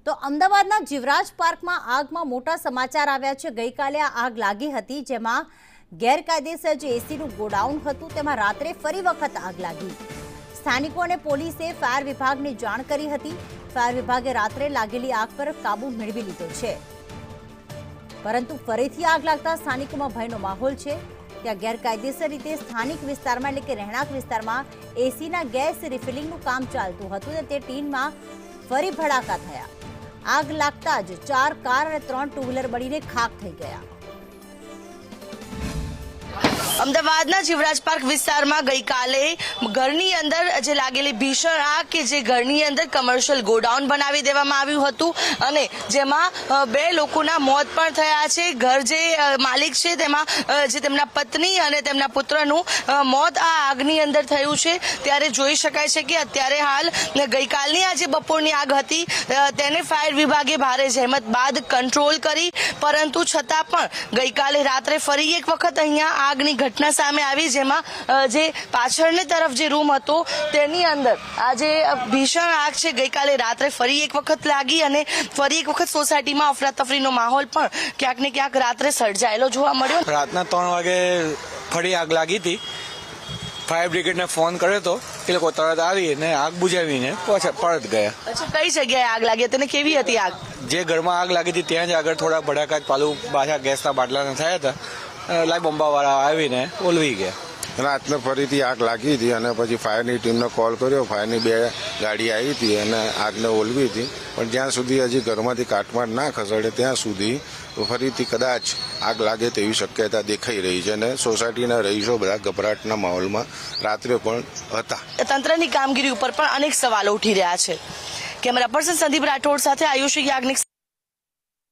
તો અમદાવાદના જીવરાજ પાર્કમાં આગમાં મોટા સમાચાર આવ્યા છે। ગઈકાલે આ આગ લાગી હતી, જેમાં ગેરકાયદેસર જે એસીનું ગોડાઉન હતું તેમાં રાત્રે ફરી વખત આગ લાગી। સ્થાનિકો અને પોલીસે ફાયર વિભાગને જાણ કરી હતી। ફાયર વિભાગે રાત્રે લાગેલી આગ પર કાબુ મેળવી લીધો છે, પરંતુ ફરીથી આગ લાગતા સ્થાનિકોમાં ભયનો માહોલ છે। ત્યાં ગેરકાયદેસર રીતે સ્થાનિક વિસ્તારમાં એટલે કે રહેણાંક વિસ્તારમાં એસીના ગેસ રિફિલિંગનું કામ ચાલતું હતું અને તે ટીનમાં ફરી ભડાકા થયા। આગ લાગતા જ 4 કાર અને 3 ટુ વ્હીલર બળીને ખાખ થઈ ગયા। અમદાવાદના જીવરાજ પાર્ક વિસ્તારમાં ગઈકાલે ઘરની અંદર જે લાગેલી ભીષણ આગ કે જે ઘરની અંદર કમર્શિયલ ગોડાઉન બનાવી દેવામાં આવ્યું હતું અને જેમાં 2 લોકોના મોત પણ થયા છે। ઘર જે માલિક છે તેમાં જે તેમના પત્ની અને તેમના પુત્રનું મોત આ આગની અંદર થયું છે। ત્યારે જોઈ શકાય છે કે અત્યારે હાલ ગઈકાલની આ જે બપોરની આગ હતી તેને ફાયર વિભાગે ભારે જહેમત બાદ કંટ્રોલ કરી, પરંતુ છતાં પણ ગઈકાલે રાત્રે ફરી એક વખત અહીંયા આગની ઘટના સામે આવી, જેમાં જે પાછળની તરફ જે રૂમ હતો તેની અંદર આ જે ભીષણ આગ છે ગઈકાલે રાત્રે ફરી એક વખત લાગી અને ફરી એક વખત સોસાયટીમાં અફરાતફરીનો માહોલ પણ ક્યાંક ને ક્યાંક રાત્રે સર્જાયેલો જોવા મળ્યો। રાતના 3 વાગે ફરી આગ લાગી હતી। ફાયર બ્રિગેડને ફોન કર્યો હતો, એ લોકો તરત આવીને આગ બુઝાવીને પાછા પરત ગયા। અચ્છા, કઈ જગ્યાએ આગ લાગી હતી અને કેવી હતી આગ? જે ઘરમાં આગ લાગી હતી ત્યાં જ આગળ થોડા ભડાકા પાછું પાછા ગેસના બાટલાના થયા હતા, લાઈ બોમ્બાવાળા આવીને ઓલવી ગયા। રાતને ફરીથી આગ લાગી હતી અને પછી ફાયરની ટીમને કોલ કર્યો। ફાયરની 2 ગાડી આવી હતી અને આગને ઓલવી હતી, પણ જ્યાં સુધી હજી ઘરમાંથી કાટમાળ ના ખસેડે ત્યાં સુધી ફરીથી કદાચ આગ લાગે તેવી શક્યતા દેખાઈ રહી છે અને સોસાયટીના રહીશો બધા ગભરાટના માહોલમાં રાત્રે પણ હતા। તંત્રની કામગીરી ઉપર પણ અનેક સવાલો ઉઠી રહ્યા છે। કેમેરા પર્સન સંદીપ રાઠોડ સાથે આયુષી યાજ્ઞિક।